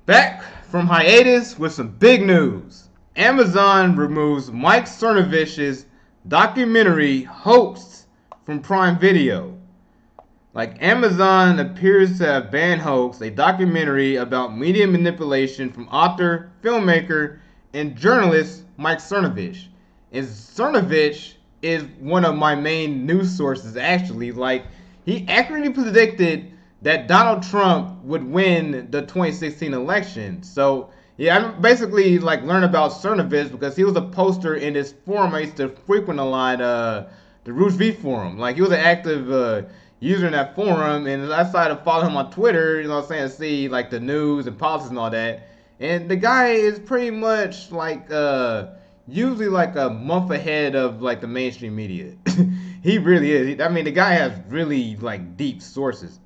Back from hiatus with some big news. Amazon removes Mike Cernovich's documentary Hoaxed from Prime Video. Like, Amazon appears to have banned Hoaxed, a documentary about media manipulation from author, filmmaker, and journalist Mike Cernovich. And Cernovich is one of my main news sources, actually. Like, he accurately predicted that Donald Trump would win the 2016 election. So, yeah, I basically learned about Cernovich because he was a poster in this forum I used to frequent a lot, the Rouge V forum. Like, he was an active user in that forum, and I decided to follow him on Twitter, you know what I'm saying, to see, the news and politics and all that. And the guy is pretty much, usually, a month ahead of, the mainstream media. He really is. I mean, the guy has really, deep sources.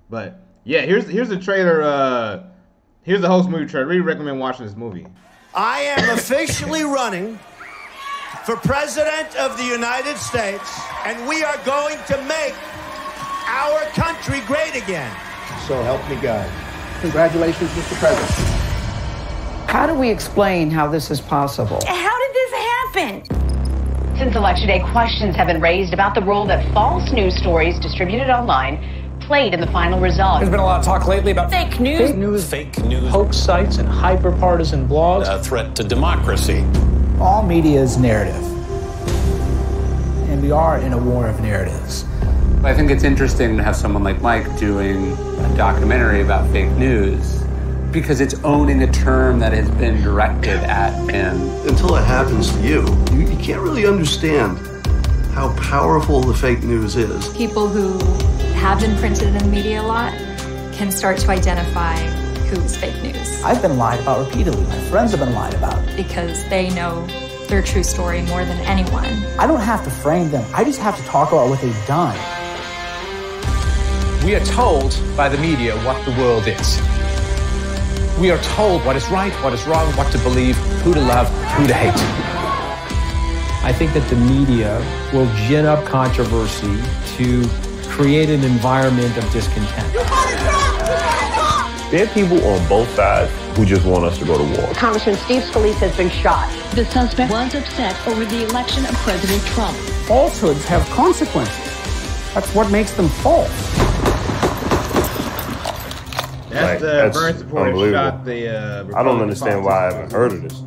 But yeah, here's the trailer. Here's the Hoaxed movie trailer. I really recommend watching this movie. I am officially running for President of the United States, and we are going to make our country great again. So help me God. Congratulations, Mr. President. How do we explain how this is possible? How did this happen? Since Election Day, questions have been raised about the role that false news stories distributed online played in the final result. There's been a lot of talk lately about fake news, hoax sites, and hyper-partisan blogs. A threat to democracy. All media is narrative, and we are in a war of narratives. I think it's interesting to have someone like Mike doing a documentary about fake news because it's owning a term that has been directed at him. Until it happens to you can't really understand how powerful the fake news is. People who have been printed in the media a lot can start to identify who's fake news. I've been lied about repeatedly. My friends have been lied about. Because they know their true story more than anyone. I don't have to frame them. I just have to talk about what they've done. We are told by the media what the world is. We are told what is right, what is wrong, what to believe, who to love, who to hate. I think that the media will gin up controversy to create an environment of discontent. There are people on both sides who just want us to go to war. Congressman Steve Scalise has been shot. The suspect was upset over the election of President Trump. Falsehoods have consequences. That's what makes them false. That's the burn support who shot the I don't understand why I haven't heard of this.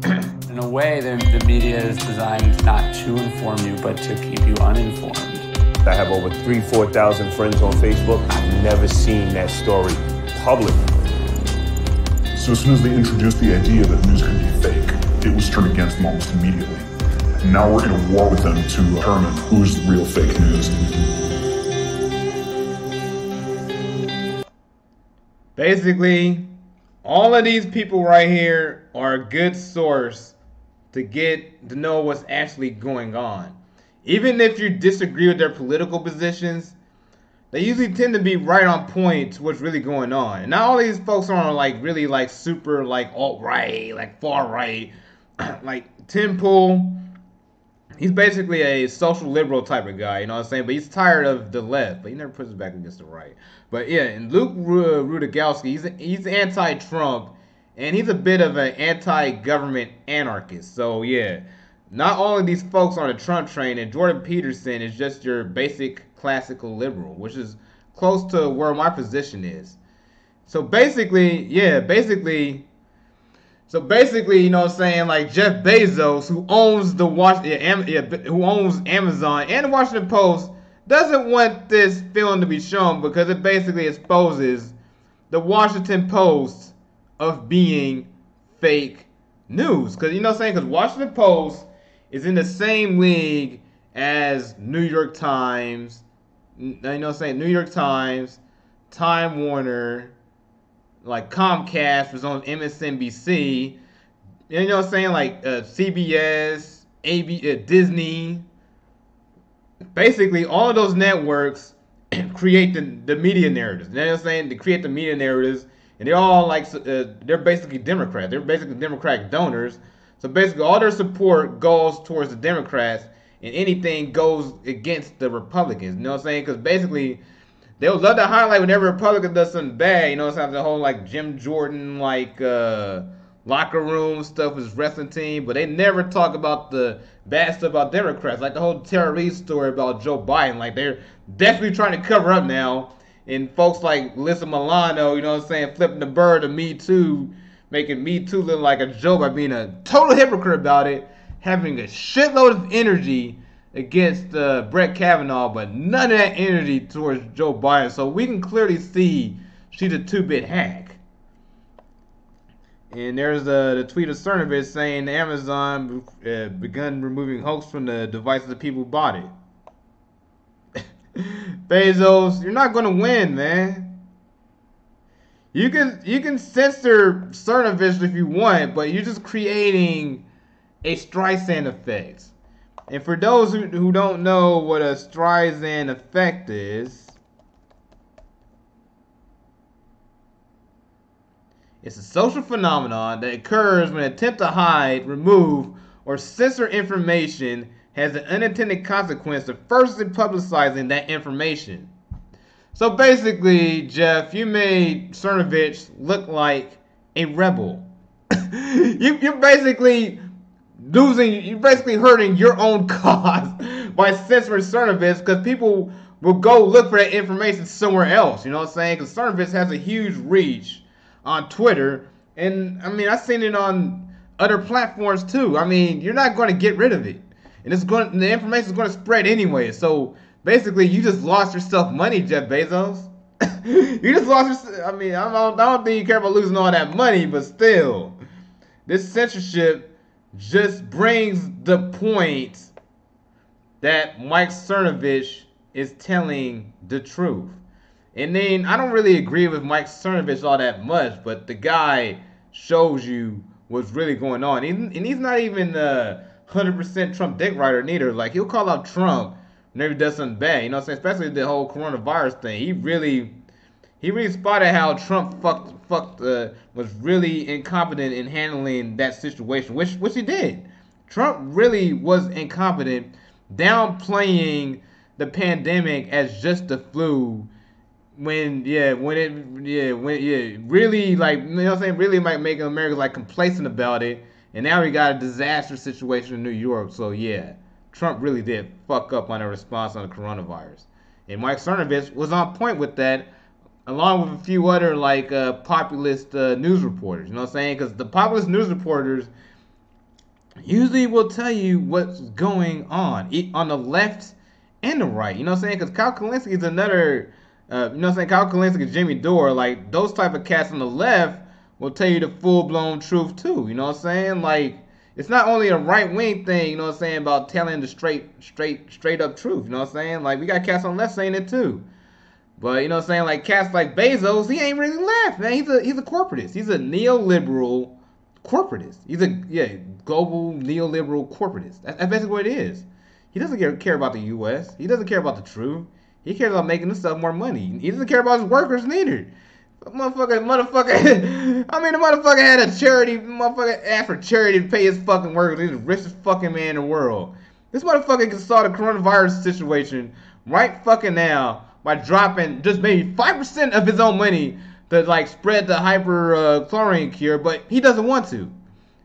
In a way, the media is designed not to inform you, but to keep you uninformed. I have over 4,000 friends on Facebook. I've never seen that story public. So as soon as they introduced the idea that news could be fake, it was turned against them almost immediately. And now we're in a war with them to determine who's the real fake news. Basically, all of these people right here are a good source to get to know what's actually going on. Even if you disagree with their political positions, they usually tend to be right on point to what's really going on. And not all these folks are really super alt-right, far right. Like Tim Pool, he's basically a social liberal type of guy, you know what I'm saying? But he's tired of the left, but he never puts it back against the right. But yeah, and Luke Rudkowski, he's anti-Trump, and he's a bit of an anti-government anarchist. So yeah, not all of these folks are on the Trump train, and Jordan Peterson is just your basic classical liberal, which is close to where my position is. So basically, you know what I'm saying, like Jeff Bezos, who owns who owns Amazon and the Washington Post, doesn't want this film to be shown because it basically exposes the Washington Post of being fake news. Because, you know what I'm saying, because Washington Post is in the same league as New York Times, you know what I'm saying, New York Times, Time Warner, like Comcast was on MSNBC, you know what I'm saying, like CBS, Disney. Basically, all of those networks create the media narratives. You know what I'm saying? They create the media narratives, and they're all they're basically Democrats. They're basically Democratic donors. So basically, all their support goes towards the Democrats, and anything goes against the Republicans. You know what I'm saying? Because basically, they would love to highlight whenever a Republican does something bad. You know, it's like the whole like Jim Jordan locker room stuff with his wrestling team, but they never talk about the bad stuff about Democrats, like the whole terrorist story about Joe Biden. Like they're definitely trying to cover up now. And folks like Alyssa Milano, you know what I'm saying, flipping the bird to Me Too, making Me Too look like a joke by being a total hypocrite about it, having a shitload of energy against Brett Kavanaugh, but none of that energy towards Joe Biden. So we can clearly see she's a two-bit hack. And there's the tweet of Cernovich saying Amazon begun removing hoax from the devices of people who bought it. Bezos, you're not gonna win, man. You can censor Cernovich if you want, but you're just creating a Streisand effect. And for those who don't know what a Streisand effect is, it's a social phenomenon that occurs when an attempt to hide, remove, or censor information has an unintended consequence of firstly publicizing that information. So basically, Jeff, you made Cernovich look like a rebel. You're basically hurting your own cause by censoring Cernovich, because people will go look for that information somewhere else. You know what I'm saying? Because Cernovich has a huge reach on Twitter, and I mean, I've seen it on other platforms too. I mean, you're not going to get rid of it, and the information is going to spread anyway. So basically, you just lost yourself money, Jeff Bezos. You just lost yourself. I mean, I don't think you care about losing all that money, but still, this censorship just brings the point that Mike Cernovich is telling the truth. And then, I don't really agree with Mike Cernovich all that much, but the guy shows you what's really going on. And he's not even a 100% Trump dick rider neither. Like, he'll call out Trump whenever he does something bad. You know what I'm saying? Especially the whole coronavirus thing. He really spotted how Trump was really incompetent in handling that situation, which he did. Trump really was incompetent, downplaying the pandemic as just the flu. When really, like, you know what I'm saying, really might make America like complacent about it, and now we got a disaster situation in New York. So yeah, Trump really did fuck up on a response on the coronavirus, and Mike Cernovich was on point with that, along with a few other like populist news reporters. You know what I'm saying? Because the populist news reporters usually will tell you what's going on the left and the right. You know what I'm saying? Because Kyle Kalinske is another. You know what I'm saying? Kyle Kalinske and Jimmy Dore, like, those type of cats on the left will tell you the full-blown truth, too. You know what I'm saying? Like, it's not only a right-wing thing, you know what I'm saying, about telling the straight-up truth. You know what I'm saying? Like, we got cats on the left saying it, too. But, you know what I'm saying? Like, cats like Bezos, he ain't really left, man. He's a corporatist. He's a neoliberal corporatist. He's a, global neoliberal corporatist. That's basically what it is. He doesn't care about the U.S. He doesn't care about the truth. He cares about making himself more money. He doesn't care about his workers neither. Motherfucker. I mean, the motherfucker had a charity. Motherfucker asked for charity to pay his fucking workers. He's the richest fucking man in the world. This motherfucker can solve the coronavirus situation right fucking now by dropping just maybe 5% of his own money to like spread the hyperchlorine cure, but he doesn't want to.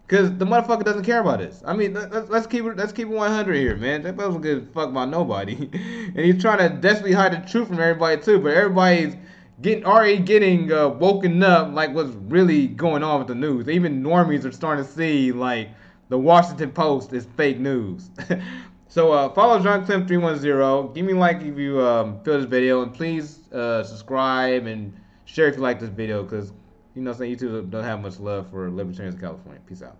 Because the motherfucker doesn't care about us. I mean, let's keep it 100 here, man. That doesn't give a fuck about nobody. And he's trying to desperately hide the truth from everybody, too. But everybody's already getting woken up, like what's really going on with the news. Even normies are starting to see, like, the Washington Post is fake news. So, follow John Clem 310. Give me a like if you feel this video. And please subscribe and share if you like this video. Because, you know what I'm saying, YouTube don't have much love for libertarians in California. Peace out.